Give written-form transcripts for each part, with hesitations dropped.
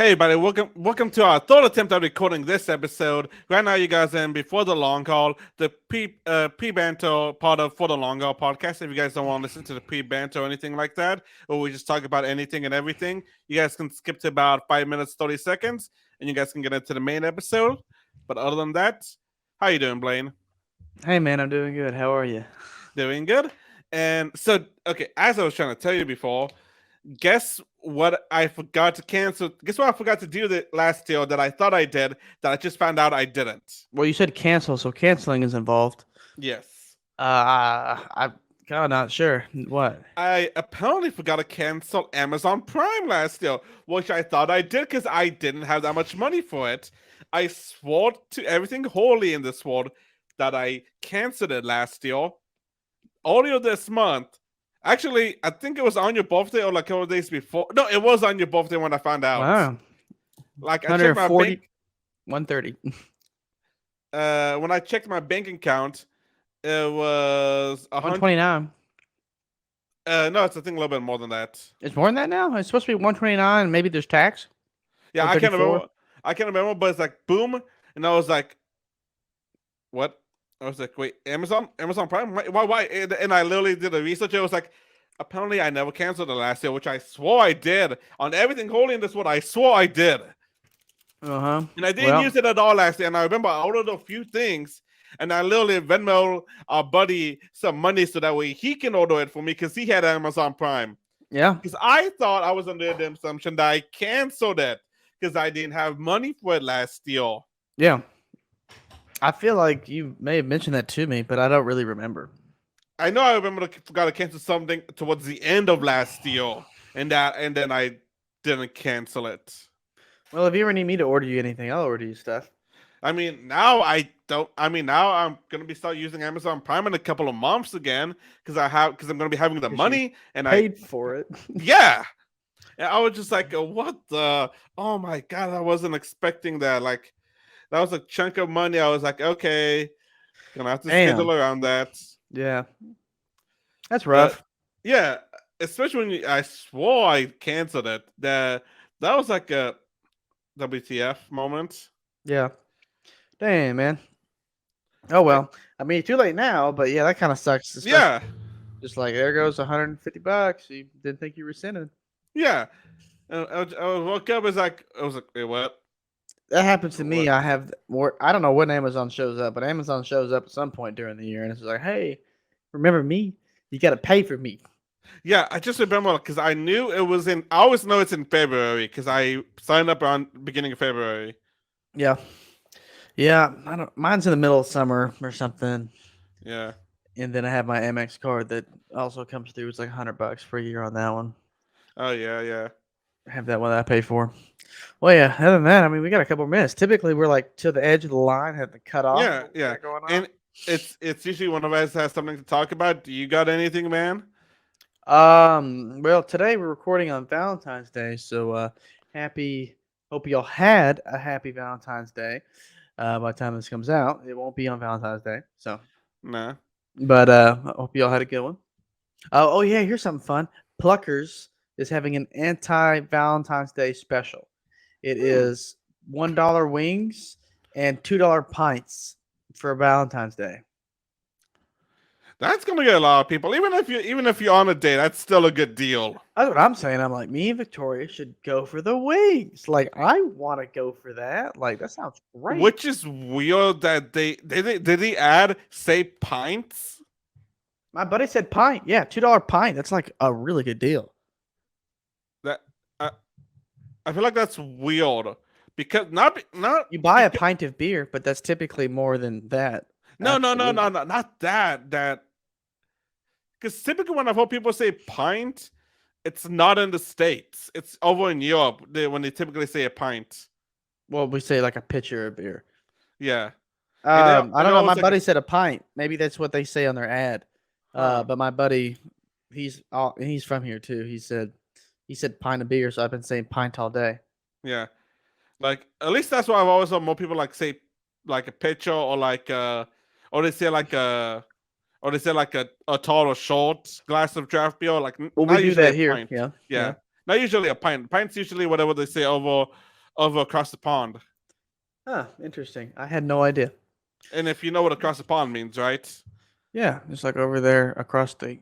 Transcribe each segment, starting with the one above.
Hey, everybody! Welcome to our third attempt at recording this episode. Right now, you guys are in before the long haul, the pre banter part of For the Long Haul podcast. If you guys don't want to listen to the pre banter or anything like that, or we just talk about anything and everything, you guys can skip to about 5 minutes 30 seconds, and you guys can get into the main episode. But other than that, how you doing, Blaine? Hey man, I'm doing good. How are you? Doing good. And so, okay, as I was trying to tell you before, guess what I forgot to cancel? Guess what I forgot to do the last year that I thought I did that I just found out I didn't. Well, you said cancel, so canceling is involved. Yes. I'm kind of not sure. What? I apparently forgot to cancel Amazon Prime last year, which I thought I did because I didn't have that much money for it. I swore to everything holy in this world that I canceled it last year. Earlier this month, actually, I think it was on your birthday or like a couple of days before. No, it was on your birthday when I found out. Wow. Like I checked my 140, bank 130. when I checked my bank account, it was 100. 129. No, it's I think a little bit more than that. It's more than that now? It's supposed to be 129. Maybe there's tax. Yeah, I can't 134. remember. I can't remember, but it's like boom, and I was like, "What?" I was like, "Wait, Amazon Prime? Why?" And I literally did a research. It was like, apparently, I never canceled the last year, which I swore I did on everything holy in this world. I swore I did, Uh-huh. and I didn't use it at all last year. And I remember I ordered a few things. And I literally Venmo our buddy some money so that way he can order it for me because he had Amazon Prime. Yeah. Because I thought I was under the assumption that I canceled it because I didn't have money for it last year. Yeah. I feel like you may have mentioned that to me, but I don't really remember. I know I remember forgot to cancel something towards the end of last year, and then I didn't cancel it. Well, if you ever need me to order you anything, I'll order you stuff. I mean, now I don't. I mean, now I'm gonna be start using Amazon Prime in a couple of months again because I'm gonna be having the 'Cause you money and Paid for it. yeah. And I was just like, what the? Oh my god, I wasn't expecting that. Like, that was a chunk of money. I was like, okay, gonna have to Damn. schedule around that. Yeah. That's But rough. yeah, especially I swore I canceled it. That was like a WTF moment. Yeah. Damn, man. Oh Like, well. I mean, too late now, but yeah, that kind of sucks. Especially yeah, just like there goes $150. You didn't think you were sending. yeah. I woke up. I was like, wait, what? That happens to me. What? I have more. I don't know when Amazon shows up, but Amazon shows up at some point during the year, and it's like, hey, remember me? You got to pay for me. Yeah, I just remember because I knew it was in. I always know it's in February because I signed up around beginning of February. Yeah, yeah. I don't. Mine's in the middle of summer or something, Yeah. and then I have my Amex card that also comes through. It's like $100 for a year on that one. Oh yeah, yeah. I have that one that I pay for. Well, yeah. Other than that, I mean, we got a couple minutes. Typically, we're like to the edge of the line, have to cut off. Yeah, What we yeah. got going on? And it's usually one of us has something to talk about. Do you got anything, man? Well, today we're recording on Valentine's Day, so happy. Hope y'all had a happy Valentine's Day. By the time this comes out, it won't be on Valentine's Day. So, Nah. but I hope y'all had a good one. Oh yeah, here's something fun. Pluckers is having an anti-Valentine's Day special. It Hmm. is $1 wings and $2 pints for Valentine's Day. That's gonna get a lot of people. Even if you're on a date, that's still a good deal. That's what I'm saying. I'm like, me and Victoria should go for the wings. Like, I want to go for that. Like, that sounds great. Which is weird that they add say pints. My buddy said pint. Yeah, $2 pint. That's like a really good deal. That I feel like that's weird because not You buy a pint of beer, but that's typically more than that. Absolutely. not that because typically when I've heard people say pint, it's not in the States. It's over in Europe when they typically say a pint. Well, we say like a pitcher of beer. Yeah. And I they don't know. My always like buddy said a pint. Maybe that's what they say on their ad. huh. But my buddy, he's from here too. He said pint of beer, so I've been saying pint all day. Yeah. Like at least that's why I've always heard more people like say like a pitcher or like or they say like a or they say like a tall or short glass of draft beer, like Well, we not do usually that a here. pint. Yeah, yeah. Yeah. Not usually a pint. Pint's usually whatever they say over over across the pond. Huh, interesting. I had no idea. And if you know what across the pond means, right? Yeah, it's like over there across the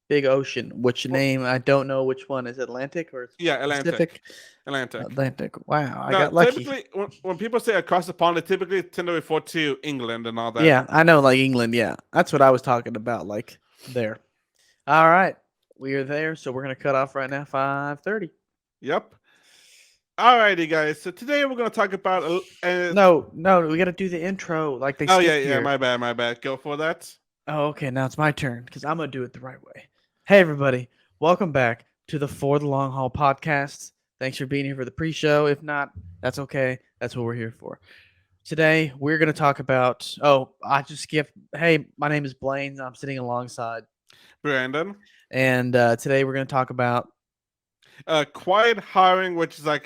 big ocean. Which Well, name? I don't know which one. Is it Atlantic or yeah, Atlantic. Pacific? Atlantic. Atlantic. Wow, I Now, got lucky. typically, when people say across the pond, they typically tend to refer to England and all that. Yeah, I know, like England. Yeah, that's what I was talking about. Like there. All right, we are there. So we're gonna cut off right now. 5:30. Yep. Alrighty, guys. So today we're going to talk about. No, no, we got to do the intro. Like they Oh, skip yeah, yeah. here. My bad, my bad. Go for that. Oh, okay. Now it's my turn because I'm gonna do it the right way. Hey, everybody! Welcome back to the For the Long Haul podcast. Thanks for being here for the pre-show. If not, that's okay. That's what we're here for. Today we're gonna talk about. Oh, I just skipped. Hey, my name is Blaine. I'm sitting alongside, Brandon. and today we're gonna talk about. Quiet hiring, which is like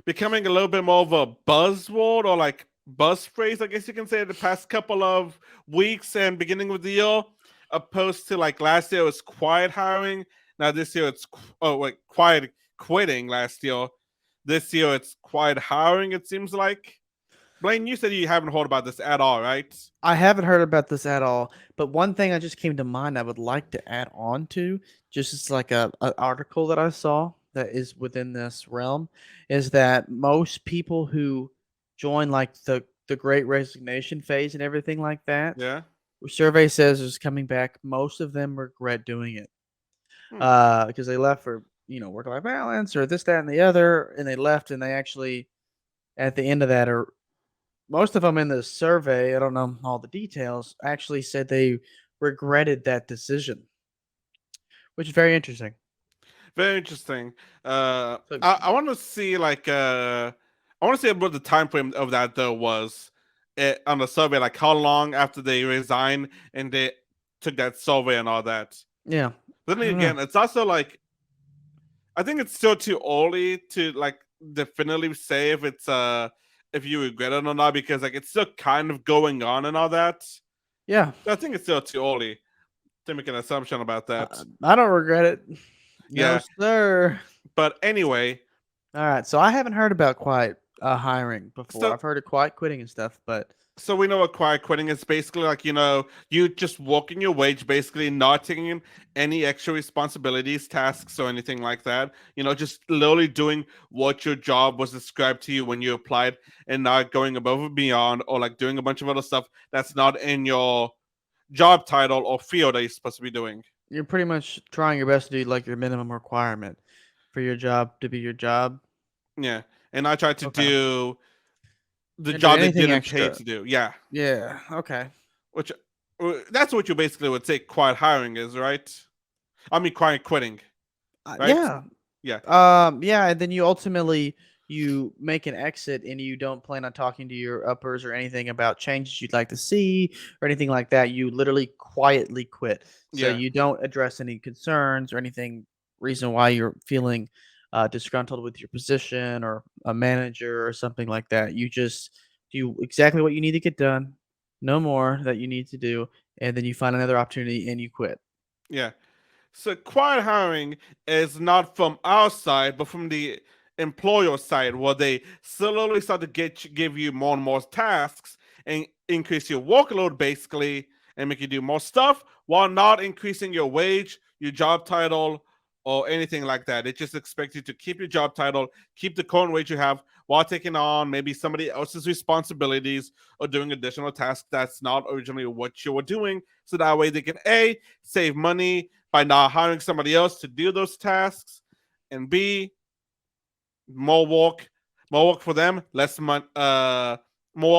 becoming a little bit more of a buzzword or like buzz phrase, I guess you can say, the past couple of weeks and beginning of the year, opposed to like last year it was quiet hiring. Now this year it's quiet quitting last year. This year it's quiet hiring. It seems like. Blaine, you said you haven't heard about this at all, right? I haven't heard about this at all, but one thing I just came to mind I would like to add on to, just as like a article that I saw that is within this realm, is that most people who join like the Great Resignation phase and everything like that, Yeah. survey says is coming back. Most of them regret doing it, Hmm. because they left for work life balance or this that and the other, and they left and they actually at the end of that are most of them in the survey, I don't know all the details, actually said they regretted that decision, which is very interesting. Very interesting. So, I want to see like I want to see what the time frame of that though was on the survey, like how long after they resigned and they took that survey and all that. yeah, Then I don't know. again, it's also like I think it's still too early to like definitively say if you regret it or not because like it's still kind of going on and all that. Yeah, I think it's still too early to make an assumption about that. I don't regret it. No, Yeah, sir. but anyway, All right, so I haven't heard about quiet hiring before. so I've heard of quiet quitting and stuff, but So we know what quiet quitting is basically like, you just walking your wage, basically not taking in any extra responsibilities, tasks, or anything like that. Just literally doing what your job was described to you when you applied and not going above and beyond or like doing a bunch of other stuff that's not in your job title or field that you're supposed to be doing. you're pretty much trying your best to do like your minimum requirement for your job to be your job. Yeah. And I tried to Okay. do the And do job they anything didn't pay extra. to do. Yeah. Yeah. Okay. Which that's what you basically would say quiet hiring is, right? I mean, quiet quitting, right? Yeah. Yeah. Yeah, and then you ultimately you make an exit and you don't plan on talking to your uppers or anything about changes you'd like to see or anything like that. You literally quietly quit. So Yeah. you don't address any concerns or anything reason why you're feeling disgruntled with your position or a manager or something like that. You just do exactly what you need to get done, no more that you need to do, and then you find another opportunity and you quit. Yeah. So quiet hiring is not from our side, but from the employer side, where they slowly start to give you more and more tasks and increase your workload basically, and make you do more stuff while not increasing your wage, your job title, or anything like that. It just expects you to keep your job title, keep the current wage you have, while taking on maybe somebody else's responsibilities or doing additional tasks that's not originally what you were doing. So that way they can A, save money by not hiring somebody else to do those tasks, and B, more work for them, less money, more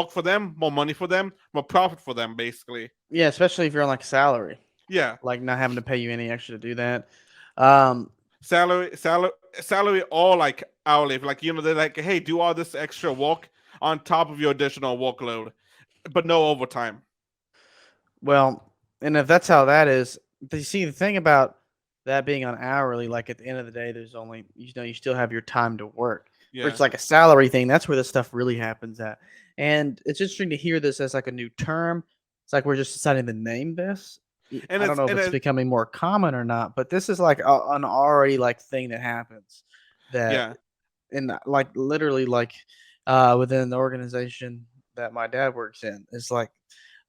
work for them, more money for them, more profit for them, basically. Yeah, especially if you're on like salary. Yeah, Like not having to pay you any extra to do that. Um, salary, or like hourly. Like they're like, hey, do all this extra work on top of your additional workload, but no overtime. well, and if that's how that is, you see the thing about that being on hourly, like at the end of the day, there's only you still have your time to work. Where Yeah, it's like a salary thing, that's where this stuff really happens at. And it's interesting to hear this as like a new term. It's like we're just deciding to name this. and I don't it's know if and it's it, becoming more common or not, but this is like an already like thing that happens that yeah, and like literally like within the organization that my dad works in, it's like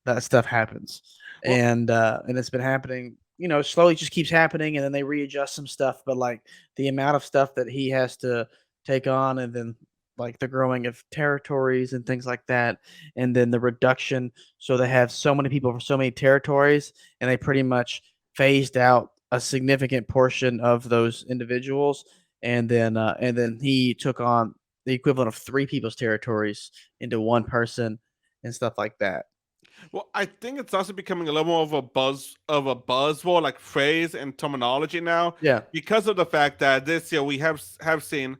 that stuff happens, Well, and it's been happening. Slowly just keeps happening, and then they readjust some stuff. But like the amount of stuff that he has to take on, and then like the growing of territories and things like that, and then the reduction. So they have so many people for so many territories, and they pretty much phased out a significant portion of those individuals, and then he took on the equivalent of three people's territories into one person and stuff like that. well, I think it's also becoming a little more of a buzzword, like phrase and terminology now, Yeah, because of the fact that this year we have seen.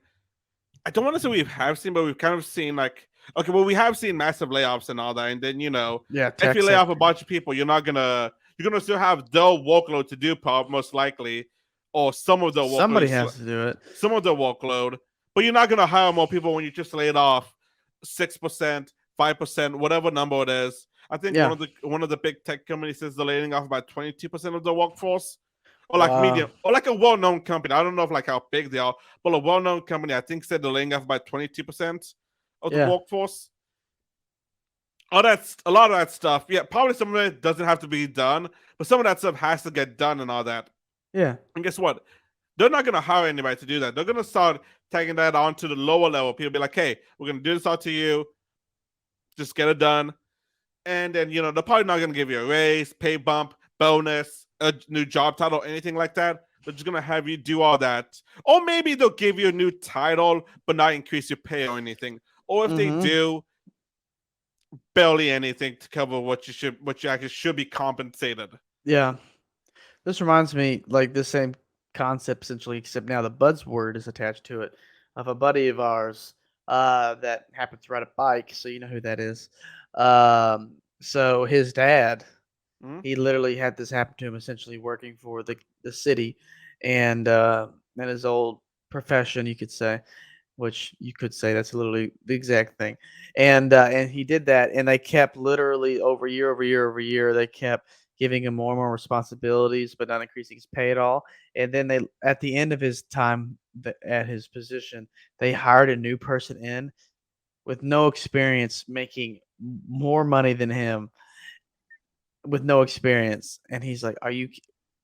I don't want to say we have seen, but we've kind of seen like okay, well, we have seen massive layoffs and all that, and then yeah, if tech you lay off a sector. bunch of people, you're gonna still have the workload to do, most likely, or some of the Somebody workload, has to do it. some of the workload, but you're not gonna hire more people when you just laid off 6%, 5%, whatever number it is. I think Yeah. one of the big tech companies says they're laying off about 22% of the workforce, or like Wow. medium, or like a well-known company. I don't know if like how big they are, but a well-known company I think said they're laying off about 22% of the Yeah. workforce. All that's a lot of that stuff. Yeah, probably some of it doesn't have to be done, but some of that stuff has to get done and all that. Yeah. And guess what? They're not gonna hire anybody to do that. They're gonna start taking that on to the lower level. People be like, hey, we're gonna do this all to you. Just get it done. And then, they're probably not gonna give you a raise, pay bump, bonus, a new job title, anything like that. They're just gonna have you do all that. Or maybe they'll give you a new title, but not increase your pay or anything. Or if they Mhm. do, barely anything to cover what you actually should be compensated. Yeah. This reminds me like the same concept essentially, except now the buzzword is attached to it, of a buddy of ours that happened to ride a bike, so you know who that is. So his dad, Hmm? he literally had this happen to him essentially working for the city and his old profession, you could say, which you could say that's literally the exact thing. And he did that, and they kept literally over year, they kept giving him more and more responsibilities, but not increasing his pay at all. And then they, at the end of his time at his position, they hired a new person in with no experience, making more money than him with no experience. And he's like, "Are you?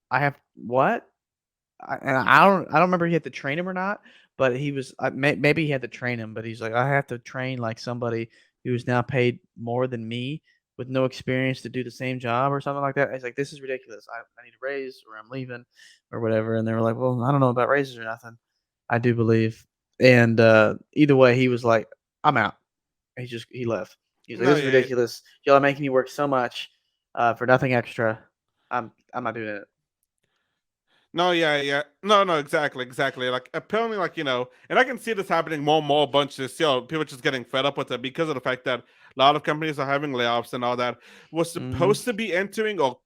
I have what?" And I don't remember he had to train him or not, but he was maybe he had to train him, but he's like, I have to train like somebody who's now paid more than me with no experience to do the same job or something like that. He's like, this is ridiculous. I need a raise or I'm leaving or whatever. And they were like, well, I don't know about raises or nothing. I do believe. And either way, he was like, I'm out. He left. He's like, No, this is yeah, ridiculous. Y'all are making me work so much for nothing extra. I'm not doing it. no, yeah, yeah, no, no, exactly. Like apparently, like and I can see this happening more and more. Bunch this year, people just getting fed up with it because of the fact that a lot of companies are having layoffs and all that. We're Hmm. supposed to be entering or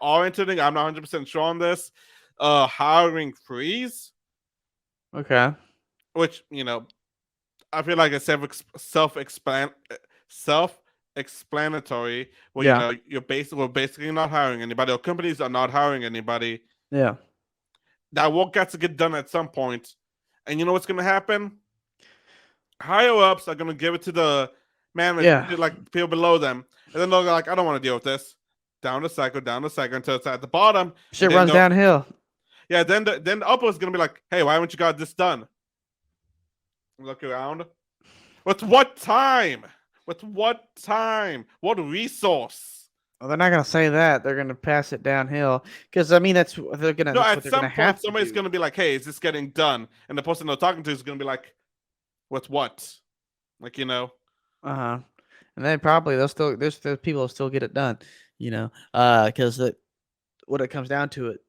are entering. I'm not 100% sure on this. Hiring freeze, Okay. which I feel like it's self explanatory. Well, Yeah. we're basically not hiring anybody, or companies are not hiring anybody. Yeah. That work got to get done at some point, and you know what's gonna happen? Higher ups are gonna give it to the man, Yeah. to like people below them, and then they'll go like, I don't want to deal with this. Down the cycle until it's at the bottom, and Shit then runs they'll downhill. yeah, then the upper is gonna be like, hey, why haven't you got this done? Look around. With what time? With what time? What resource? Well, they're not gonna say that. They're gonna pass it downhill because I mean No, that's at what they're gonna some point have to somebody's do. gonna be like, hey, is this getting done? And the person they're talking to is gonna be like, with what? Like, Uh huh. And then probably they'll still there's people who still get it done. Because what it comes down to it,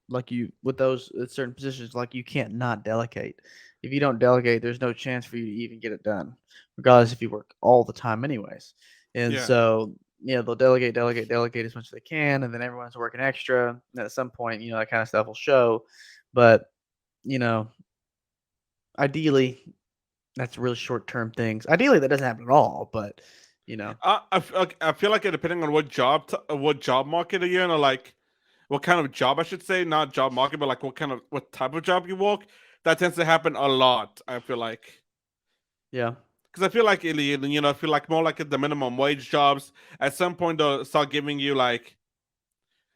like you with those certain positions, like you can't not delegate. If you don't delegate, there's no chance for you to even get it done, regardless if you work all the time, anyways. And yeah. so, they'll delegate as much as they can, and then everyone's working extra. And at some point, that kind of stuff will show. But you know, ideally, that's really short term things. Ideally, that doesn't happen at all. But you know, I feel like depending on what job market are you in, or like what kind of job I should say, not job market, but like what type of job you work. that tends to happen a lot. I feel like. Yeah. Because I feel like I feel like more like the minimum wage jobs. At some point, they'll start giving you like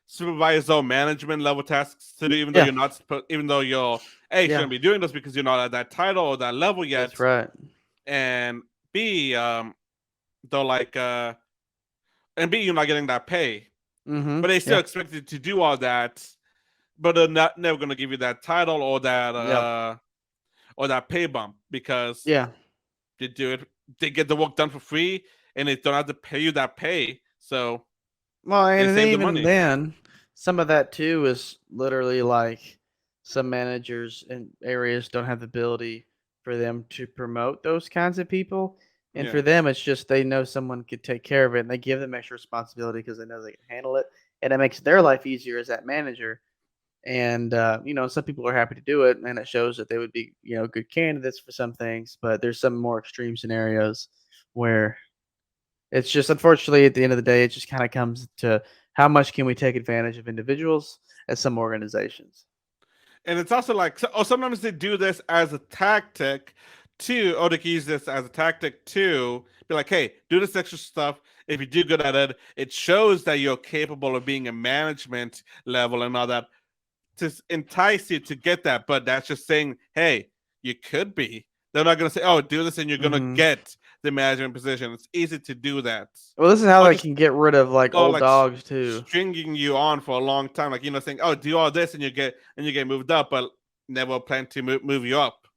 supervisor management level tasks to do, even though Yeah. you're not, even though you're Yeah. shouldn't be doing this because you're not at that title or that level yet, That's right. and B, they'll like, and B, you're not getting that pay, Mm-hmm. but they still Yeah. expect you to do all that, but they're not never gonna give you that title Yeah. or that pay bump because Yeah. they do it, they get the work done for free, and they don't have to pay you that pay, so Well, they and save the even money. then, some of that too is literally like some managers in areas don't have the ability for them to promote those kinds of people. And Yeah. for them, it's just they know someone could take care of it and they give them extra responsibility because they know they can handle it. And it makes their life easier as that manager. And, some people are happy to do it. And it shows that they would be, good candidates for some things. But there's some more extreme scenarios where it's just unfortunately at the end of the day, it just kind of comes to how much can we take advantage of individuals as some organizations. And it's also like, or sometimes they do this as a tactic to, or they can use this as a tactic to be like, hey, do this extra stuff. If you do good at it, it shows that you're capable of being a management level and all that to entice you to get that. But that's just saying, hey, you could be. They're not going to say, oh, do this and you're going to Hmm. get the management position. It's easy to do that. Well, this is how Or they just, can get rid of like or old like dogs too. stringing you on for a long time, like saying, "Oh, do all this," and you get moved up, but never plan to move you up.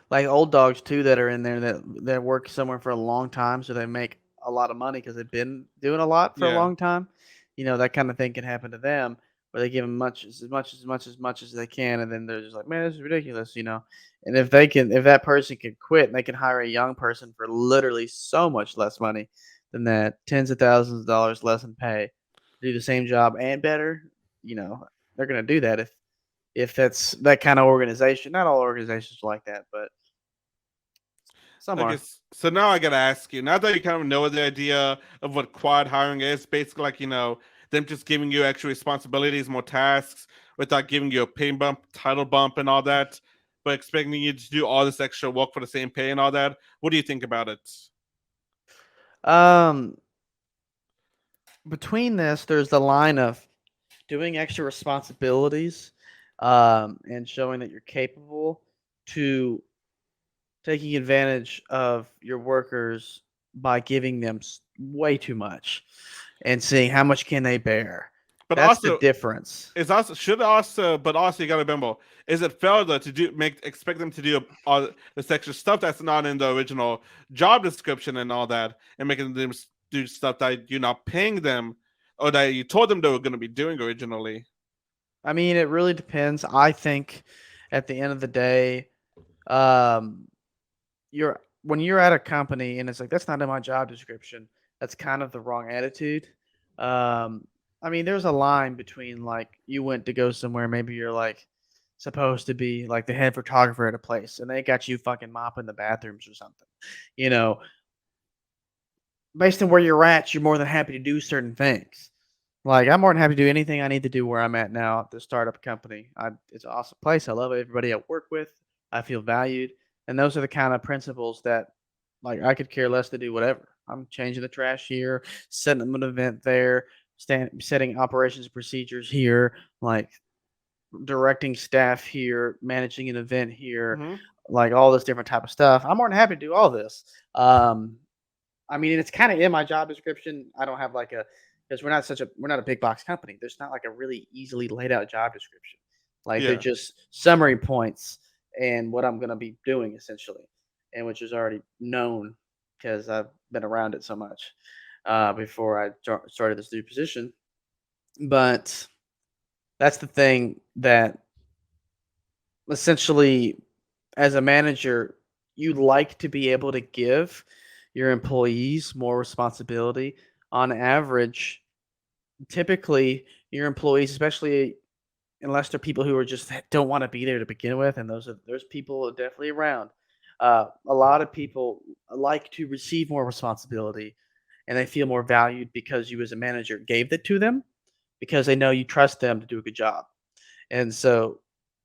Like old dogs too that are in there that work somewhere for a long time, so they make a lot of money because they've been doing a lot for a Yeah, long time. That kind of thing can happen to them, where they give them much as they can, and then they're just like, man, this is ridiculous. And if that person can quit, and they can hire a young person for literally so much less money than that, tens of thousands of dollars less in pay, to do the same job and better. You know, they're gonna do that if that's that kind of organization. Not all organizations are like that, but some okay. are. So now I gotta ask you. Now that you kind of know the idea of what quad hiring is, basically like them just giving you extra responsibilities, more tasks, without giving you a pay bump, title bump, and all that, but expecting you to do all this extra work for the same pay and all that. What do you think about it? Um, Between this, there's the line of doing extra responsibilities, and showing that you're capable to taking advantage of your workers by giving them way too much and seeing how much can they bear. But That's the also, difference. it's also should also, but also you gotta remember, is it fair though to expect them to do all this extra stuff that's not in the original job description and all that, and making them do stuff that you're not paying them or that you told them they were going to be doing originally? I mean, it really depends. I think at the end of the day, um, you're when you're at a company and it's like that's not in my job description, that's kind of the wrong attitude. um I mean, there's a line between like you went to go somewhere, maybe you're like supposed to be like the head photographer at a place and they got you fucking mopping the bathrooms or something, you know based on where you're at, you're more than happy to do certain things. Like I'm more than happy to do anything I need to do where I'm at now at the startup company. It's an awesome place. I love everybody I work with. I feel valued, and those are the kind of principles that, like, I could care less to do whatever. I'm changing the trash here, setting up an event there, setting operations procedures here, like directing staff here, managing an event here, Mm-hmm. like all this different type of stuff. I'm more than happy to do all this. I mean, it's kind of in my job description. I don't have like a because we're not a big box company. There's not like a really easily laid out job description. Like they're Yeah. just summary points and what I'm gonna be doing essentially, and which is already known because I've been around it so much before I started this new position. But that's the thing that essentially, as a manager, you like to be able to give your employees more responsibility. On average, typically, your employees, especially unless they're people who are just don't want to be there to begin with, and those people are definitely around. A lot of people like to receive more responsibility, and they feel more valued because you, as a manager, gave that to them because they know you trust them to do a good job. And so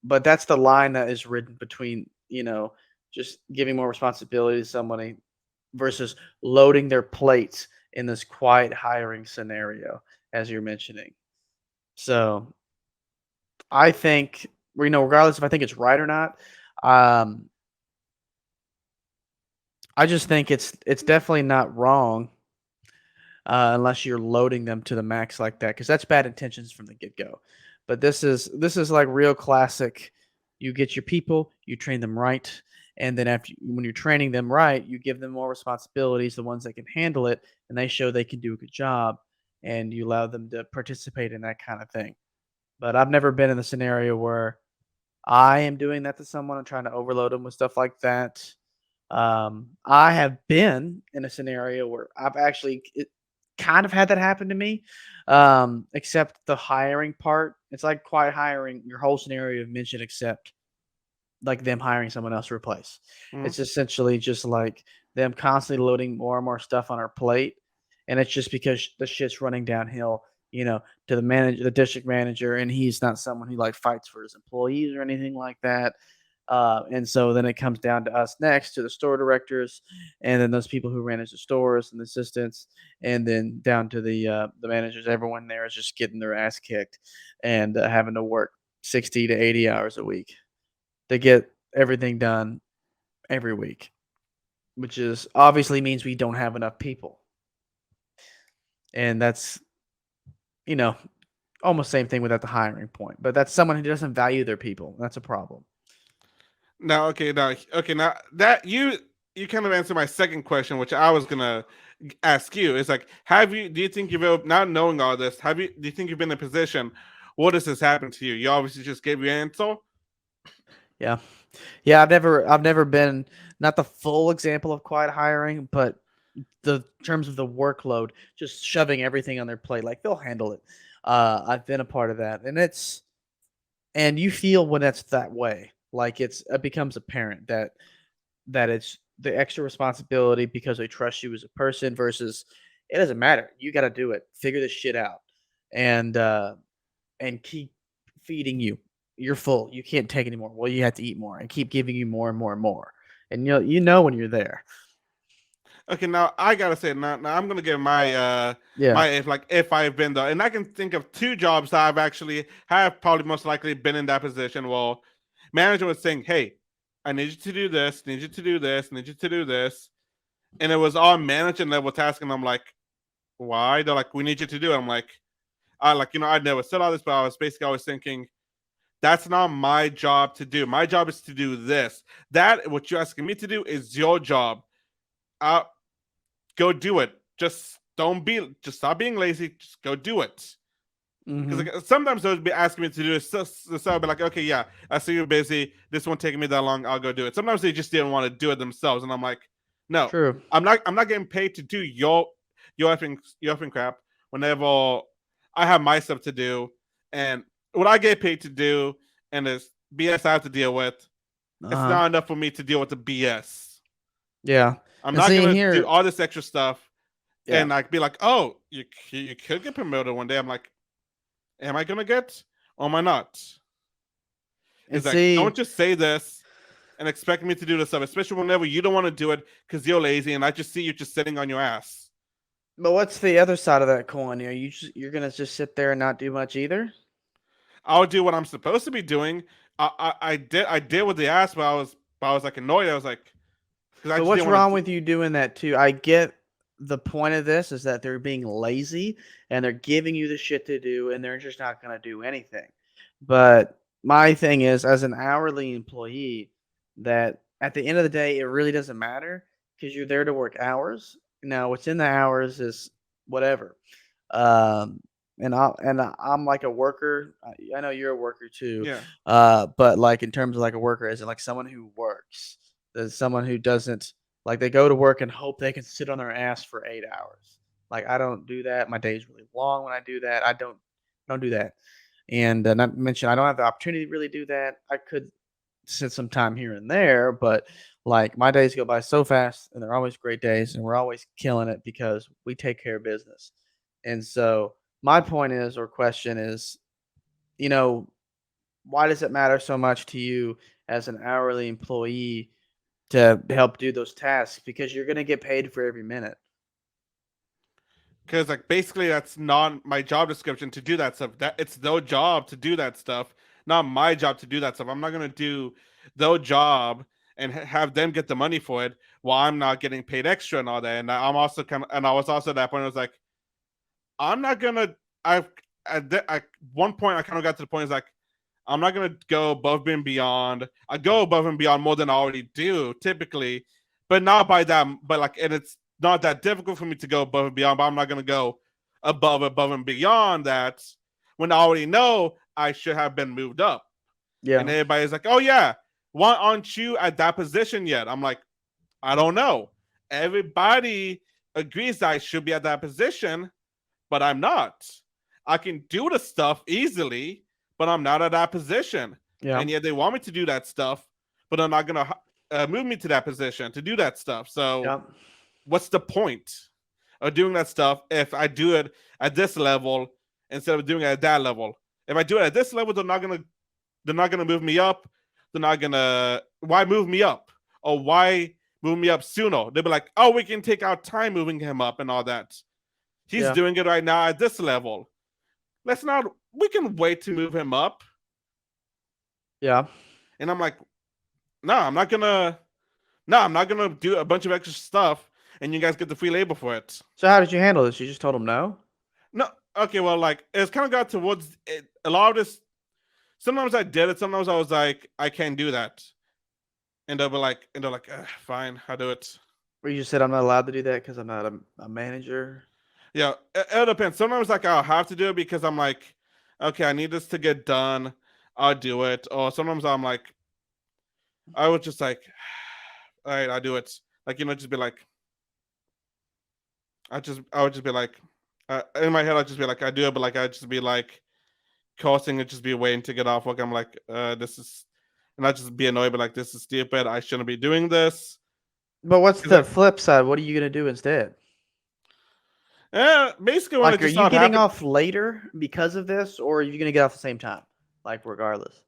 but that's the line that is written between, just giving more responsibility to somebody versus loading their plates in this quiet hiring scenario, as you're mentioning. So I think, regardless if I think it's right or not, um, I just think it's definitely not wrong unless you're loading them to the max like that, because that's bad intentions from the get go. But this is like real classic. You get your people, you train them right, and then when you're training them right, you give them more responsibilities, the ones that can handle it, and they show they can do a good job, and you allow them to participate in that kind of thing. But I've never been in the scenario where I am doing that to someone and trying to overload them with stuff like that. I have been in a scenario where I've actually kind of had that happen to me, except the hiring part. It's like quiet hiring, your whole scenario you've mentioned, except like them hiring someone else to replace. Mhm. It's essentially just like them constantly loading more and more stuff on our plate, and it's just because the shit's running downhill, to the manager, the district manager, and he's not someone who like fights for his employees or anything like that. And so then it comes down to us next, to the store directors, and then those people who manage the stores and the assistants, and then down to the managers. Everyone there is just getting their ass kicked and having to work 60 to 80 hours a week to get everything done every week, which is obviously means we don't have enough people. And that's, you know, almost same thing without the hiring point. But that's someone who doesn't value their people. That's a problem. Now that you kind of answered my second question, which I was gonna ask you. Is like, do you think you've ever, not knowing all this, do you think you've been in a position? What has this happened to you? You obviously just gave your answer. Yeah. Yeah, I've never been, not the full example of quiet hiring, but the terms of the workload, just shoving everything on their plate, like they'll handle it. I've been a part of that, and you feel when it's that way, like it becomes apparent that it's the extra responsibility because they trust you as a person versus it doesn't matter. You got to do it. Figure this shit out, and keep feeding you. You're full. You can't take anymore. Well, you have to eat more and keep giving you more and more and more. And you know when you're there. Okay, now I gotta say, now I'm gonna give my Yeah. if I've been there, and I can think of two jobs that I've actually have probably most likely been in that position. Well, manager was saying, "Hey, I need you to do this, need you to do this, need you to do this," and it was all manager level task, and I'm like, "Why?" They're like, "We need you to do it." I'm like, I never said all this, but I was basically always thinking, that's not my job to do. My job is to do this. That what you're asking me to do is your job. Uh, Go do it. Just stop being lazy. Just go do it. Because Hmm. like, sometimes they'll be asking me to do it. So I'll be like, okay, yeah, I see you're busy. This won't take me that long. I'll go do it. Sometimes they just didn't want to do it themselves, and I'm like, no, True. I'm not getting paid to do your effing crap. Whenever I have my stuff to do, and what I get paid to do, and this BS I have to deal with, it's Uh-huh. not enough for me to deal with the BS. Yeah. I'm And not seeing gonna do here, all this extra stuff yeah. and like be like, oh, you could get promoted one day. I'm like, am I gonna get or am I not? And It's like, don't see, just say this and expect me to do this stuff, especially whenever you don't want to do it because you're lazy and I just see you just sitting on your ass. but what's the other side of that coin? You're gonna just sit there and not do much either? I'll do what I'm supposed to be doing. I did what they asked, but I was like annoyed. I was like, because I But just what's didn't want wrong to. with you doing that too? I get the point of this is that they're being lazy and they're giving you the shit to do and they're just not going to do anything. But my thing is, as an hourly employee, that at the end of the day, it really doesn't matter because you're there to work hours. Now, what's in the hours is whatever. Um, I'm like a worker. I know you're a worker too. Yeah. But like in terms of like a worker, is it like someone who works? There's someone who doesn't, like, they go to work and hope they can sit on their ass for 8 hours. Like I don't do that. My day's really long when I do that. I don't do that. And not to mention, I don't have the opportunity to really do that. I could sit some time here and there, but like my days go by so fast, and they're always great days, and we're always killing it because we take care of business. And so my point is, or question is, you know, why does it matter so much to you as an hourly employee to help do those tasks? Because you're gonna get paid for every minute. Because like basically that's not my job description to do that stuff. That it's their job to do that stuff, not my job to do that stuff. I'm not gonna do their job and have them get the money for it while I'm not getting paid extra and all that. And I'm also kind of, and I was also at that point. I was like, I'm not gonna. I've at one point I kind of got to the point. Is like, I'm not gonna go above and beyond. I go above and beyond more than I already do typically, but not by that. But like, and it's not that difficult for me to go above and beyond. But I'm not gonna go above and beyond that when I already know I should have been moved up. And Yeah. everybody's like, "Oh yeah, why aren't you at that position yet?" I'm like, I don't know. Everybody agrees that I should be at that position, but I'm not. I can do the stuff easily, but I'm not at that position. Yeah. And yet they want me to do that stuff, but I'm not going to move me to that position to do that stuff. So Yeah. what's the point of doing that stuff if I do it at this level instead of doing it at that level? If I do it at this level, they're not gonna move me up. They're not gonna why move me up? Or why move me up sooner? They'll be like, oh, we can take our time moving him up and all that. He's Yeah. doing it right now at this level. Let's not we can wait to move him up. Yeah. And I'm like, I'm not gonna do a bunch of extra stuff and you guys get the free labor for it. So how did you handle this? You just told him no? No, okay, well, like it's kind of got towards it, a lot of this. Sometimes I did it. Sometimes I was like, I can't do that, and they're like, fine, I'll do it. Or you just said I'm not allowed to do that because I'm not a manager? Yeah, it depends. Sometimes like I'll have to do it because I'm like, okay, I need this to get done. I'll do it. Or sometimes I'm like, I would just like, all right, I'll do it. Like just be like, I would just be like, in my head I'd just be like, I do it, but like I'd just be like, causing it, just be waiting to get off work. I'm like, this is, and I just be annoyed, but like this is stupid. I shouldn't be doing this. But what's 'Cause the flip side? What are you gonna do instead? basically when it Like, are just you not getting happened. off later because of this, or are you gonna get off the same time? Like, regardless.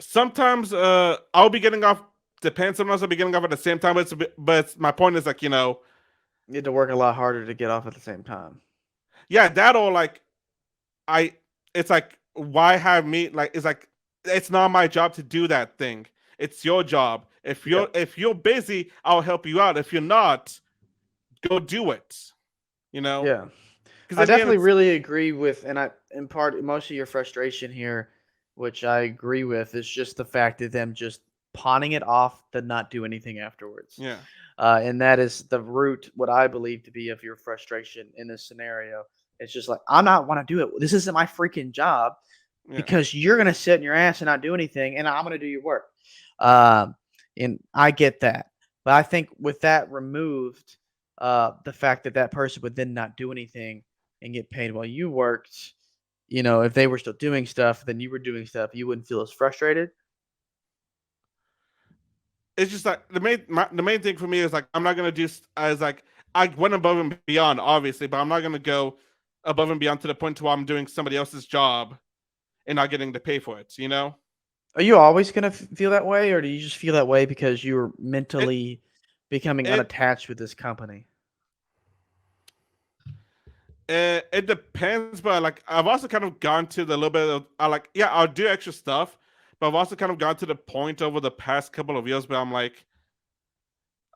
Sometimes I'll be getting off. Depends. Sometimes I'll be getting off at the same time. But my point is like You had to work a lot harder to get off at the same time. yeah, that or like I. It's like why have me like it's like it's not my job to do that thing. It's your job. Yep. If you're busy, I'll help you out. If you're not, go do it. You know, Yeah. because I in the end, definitely it's really agree with, and I, in part, most of your frustration here, which I agree with, is just the fact of them just pawning it off to not do anything afterwards. yeah. And that is the root, what I believe to be of your frustration in this scenario. It's just like, I'm not want to do it. This isn't my freaking job Yeah. because you're going to sit in your ass and not do anything, and I'm going to do your work. Um, and I get that. But I think with that removed, the fact that that person would then not do anything and get paid while you worked, if they were still doing stuff, then you were doing stuff, you wouldn't feel as frustrated. It's just like the main thing for me is like I'm not gonna do as like I went above and beyond obviously, but I'm not gonna go above and beyond to the point to where I'm doing somebody else's job and not getting to pay for it. You know, Are you always gonna feel that way, or do you just feel that way because you're it mentally becoming it unattached with this company? it depends, but like I've also kind of gone to the little bit of I like yeah I'll do extra stuff, but I've also kind of gone to the point over the past couple of years where I'm like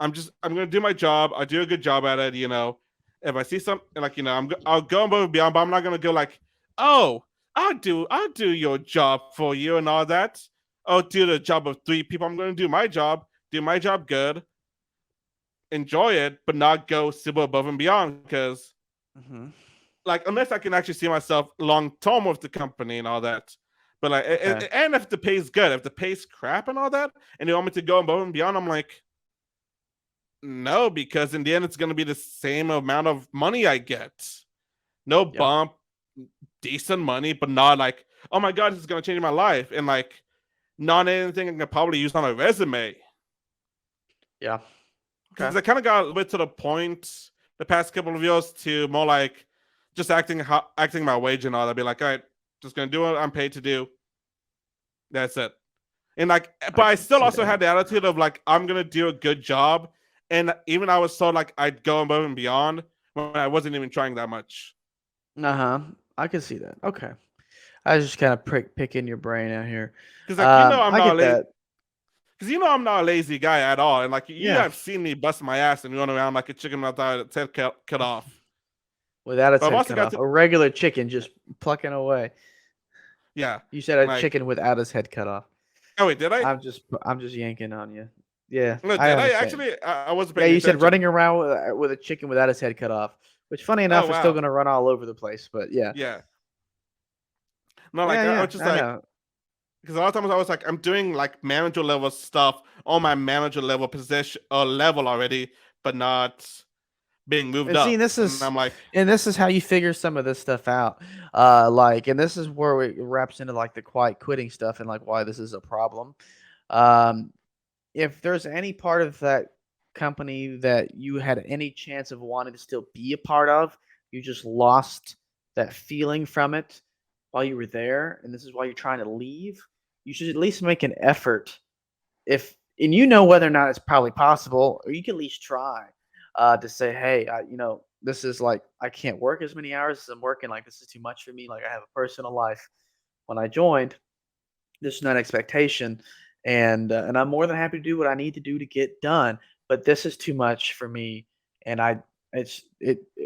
I'm gonna do my job. I do a good job at it. If I see something like I'll go above and beyond, but I'm not gonna go like, oh, I'll do your job for you and all that. I'll do the job of three people. I'm gonna do my job good, enjoy it, but not go super above and beyond because Hmm. like unless I can actually see myself long term with the company and all that. But like, Okay. and if the pay's good, if the pay's crap and all that, and they want me to go above and beyond, I'm like, no, because in the end, it's going to be the same amount of money I get. No Yep. bump, decent money, but not like, oh my God, this is going to change my life. And like, not anything I can probably use on a resume. Yeah. Because Okay. I kind of got a bit to the point the past couple of years to more like just acting my wage and all. I'd be like, all right, just going to do what I'm paid to do. That's it. And like, but I I can still see also that. had the attitude of like, I'm gonna do a good job, and even I was so like I'd go above and beyond when I wasn't even trying that much. Uh-huh. I can see that. Okay. I was just kind of picking your brain out here. Because like I'm I not get lazy. that. Because I'm not a lazy guy at all, and like you Yeah. have seen me bust my ass and run around like a chicken without its head cut off. Without its But I've head also cut got off. to A regular chicken just plucking away. yeah, You said a like chicken without his head cut off. oh wait, did I? I'm just yanking on you. Yeah, No, I did I understand. actually? I wasn't Yeah, paying you said attention. running around with a chicken without his head cut off, which funny Oh enough is still wow, gonna run all over the place. But yeah, yeah. No, like yeah, I yeah. was just I like know. because a lot of times I was like I'm doing like manager level stuff on my manager level position level already, but not being moved And see, up, and I'm like, this is how you figure some of this stuff out. And this is where it wraps into like the quiet quitting stuff and like why this is a problem. Um, if there's any part of that company that you had any chance of wanting to still be a part of, you just lost that feeling from it while you were there, and this is why you're trying to leave. You should at least make an effort if and you know whether or not it's probably possible, or you can at least try to say, "Hey, this is like I can't work as many hours as I'm working. Like this is too much for me. Like I have a personal life. When I joined, this is not expectation, and I'm more than happy to do what I need to do to get done. But this is too much for me, and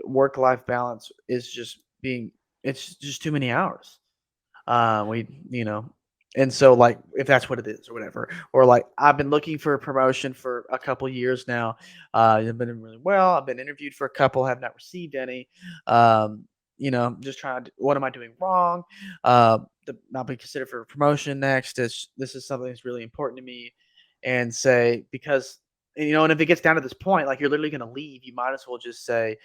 work life balance is just being it's just too many hours. We, you know, and so like if that's what it is or whatever, or like I've been looking for a promotion for a couple years now. I've been doing really well. I've been interviewed for a couple, have not received any. Just trying to, what am I doing wrong? Not being considered for a promotion next. This is something that's really important to me, and say because and if it gets down to this point, like you're literally going to leave, you might as well just say,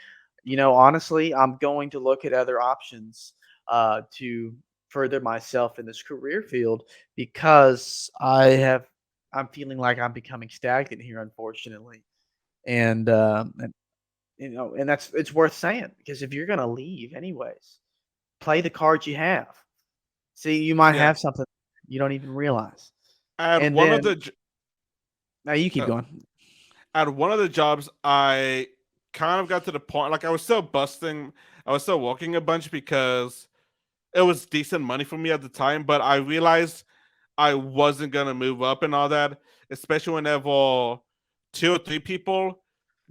honestly, I'm going to look at other options to further myself in this career field because I'm feeling like I'm becoming stagnant here, unfortunately. And that's it's worth saying because if you're gonna leave anyways, play the cards you have. See, you might yeah. have something you don't even realize. I had And one of then the now you keep uh, going. at one of the jobs, I kind of got to the point like I was still busting, I was still working a bunch because it was decent money for me at the time, but I realized I wasn't gonna move up and all that, especially whenever two or three people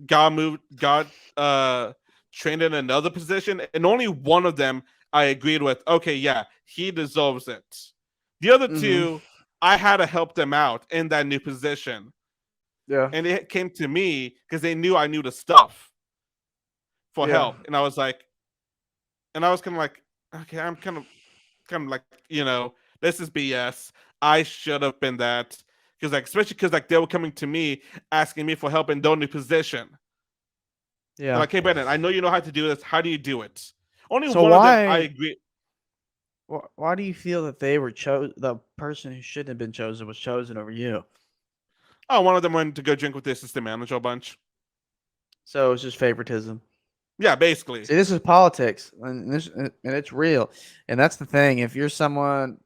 got trained in another position, and only one of them I agreed with. Okay, yeah, he deserves it. The other Mhm. two, I had to help them out in that new position, Yeah. and it came to me because they knew I knew the stuff for Yeah. help, and I was like, and I was kind of like, okay, I'm kind of like, this is BS. I should have been that because like, especially because like they were coming to me asking me for help in their new position. They're Yeah. like, hey Brendan, I know you know how to do this. How do you do it? Only So one of them I why agree. why do you feel that they were the person who shouldn't have been chosen was chosen over you? Oh, one of them went to go drink with the assistant manager a bunch. So it's just favoritism. Yeah, basically. See, this is politics, and it's real, and that's the thing. If you're someone,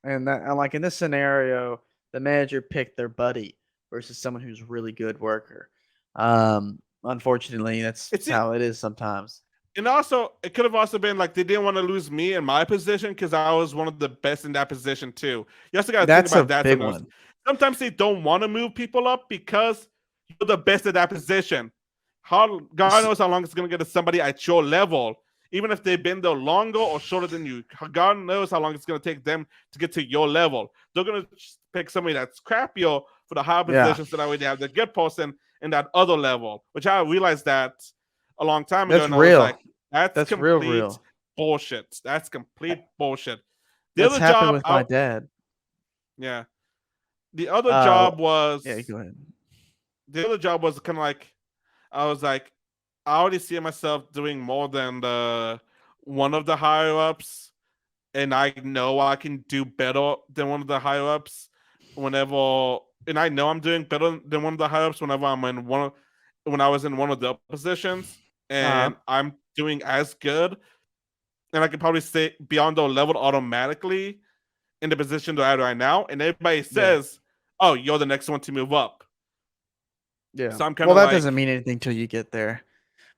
and like in this scenario, the manager picked their buddy versus someone who's really good worker. Unfortunately, that's It's it. how it is sometimes. And also, it could have also been like they didn't want to lose me in my position because I was one of the best in that position too. You also got to think That's a about that big sometimes. one. Sometimes they don't want to move people up because you're the best at that position. How God S- knows how long it's gonna get to somebody at your level, even if they've been there longer or shorter than you. God knows how long it's gonna take them to get to your level. They're gonna pick somebody that's crappier for the higher Yeah, positions so that way they have the good person in that other level. Which I realized that a long time ago, that's and I was real. like, that's That's real, complete real. bullshit. That's complete bullshit. The That's other happened job with my out, dad. yeah. The other Uh, job yeah, was go ahead. kind of like I was like, I already see myself doing more than the one of the higher ups, and I know I can do better than one of the higher ups whenever, and I know I'm doing better than one of the higher ups whenever I'm in when I was in one of the positions, Uh, and I'm doing as good, and I can probably stay beyond the level automatically. in the position they're at right now, and everybody Yeah. says, "Oh, you're the next one to move up." Yeah. So I'm kind Well, of that like, doesn't mean anything till you get there.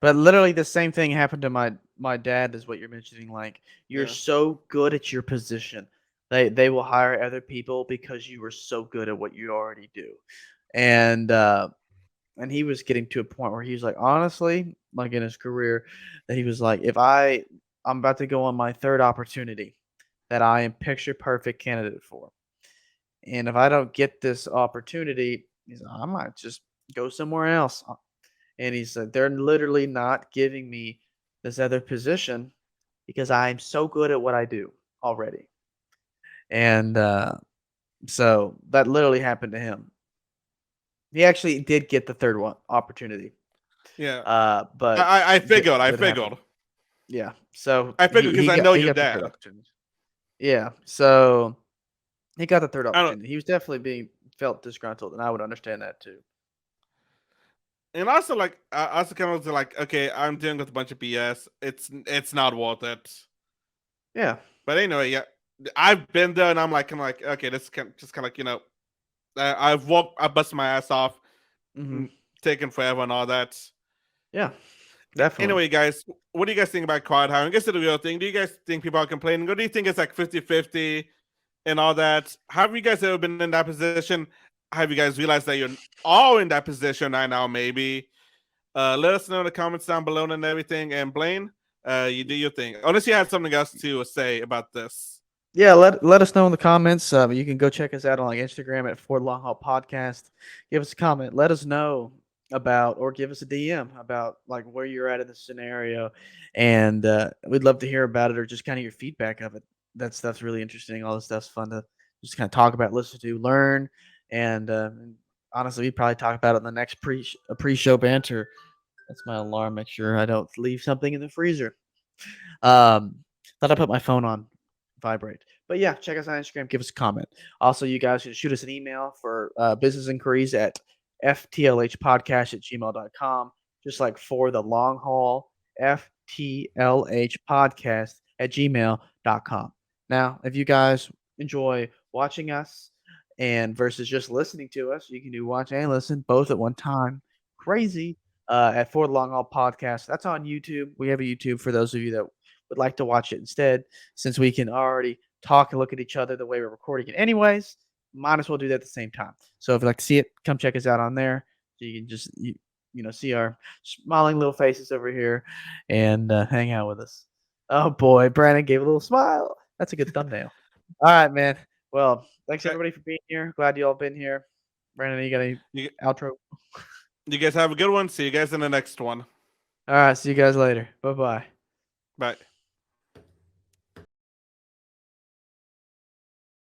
But literally the same thing happened to my dad is what you're mentioning. Like you're yeah, so good at your position. They will hire other people because you are so good at what you already do. And he was getting to a point where he was like, honestly, like in his career, that he was like, if I'm about to go on my third opportunity that I am picture perfect candidate for. And if I don't get this opportunity, he's like, I might just go somewhere else. And he said, they're literally not giving me this other position because I'm so good at what I do already. And so that literally happened to him. He actually did get the third one opportunity. yeah. But I figured, I didn't happen. figured, Yeah. So I figured because I know he your got the third dad. opportunity. Yeah. So he got the third I don't, opportunity. He was definitely being felt disgruntled, and I would understand that too. and also like, I also kind of was like, okay, I'm dealing with a bunch of BS. It's not worth it. Yeah. But anyway, yeah, I've been there, and I'm like, okay, this is just kind of like, I busted my ass off, Hmm. mm, taking forever and all that. Yeah. Definitely. Anyway, guys, what do you guys think about crowd hiring? I guess it's a real thing. Do you guys think people are complaining, or do you think it's like 50-50 and all that? Have you guys ever been in that position? Have you guys realized that you're all in that position right now? Maybe. Let us know in the comments down below and everything. And Blaine, you do your thing. Unless you had something else to say about this. Yeah, let us know in the comments. You can go check us out on like Instagram at Ford Long Haul Podcast. Give us a comment. Let us know about or give us a DM about like where you're at in the scenario, and we'd love to hear about it or just kind of your feedback of it. That stuff's really interesting. All this stuff's fun to just kind of talk about, listen to, learn, and honestly, we probably talk about it in the next pre-show banter. That's my alarm. Make sure I don't leave something in the freezer. Thought I put my phone on vibrate. But yeah, check us on Instagram. Give us a comment. Also, you guys can shoot us an email for business inquiries at ftlhpodcast@gmail.com. Just like for the long haul, ftlhpodcast@gmail.com. Now, if you guys enjoy watching us and versus just listening to us, you can do watch and listen both at one time. Crazy at For the Long Haul Podcast. That's on YouTube. We have a YouTube for those of you that would like to watch it instead, since we can already talk and look at each other the way we're recording it anyways. Might as well do that at the same time. So if you'd like to see it, come check us out on there. So you can just see our smiling little faces over here and hang out with us. Oh boy, Brandon gave a little smile. That's a good thumbnail. All right, man. Well, thanks everybody for being here. Glad you all been here. Brandon, you got any You, outro? you guys have a good one. See you guys in the next one. All right, see you guys later. Bye bye. Bye.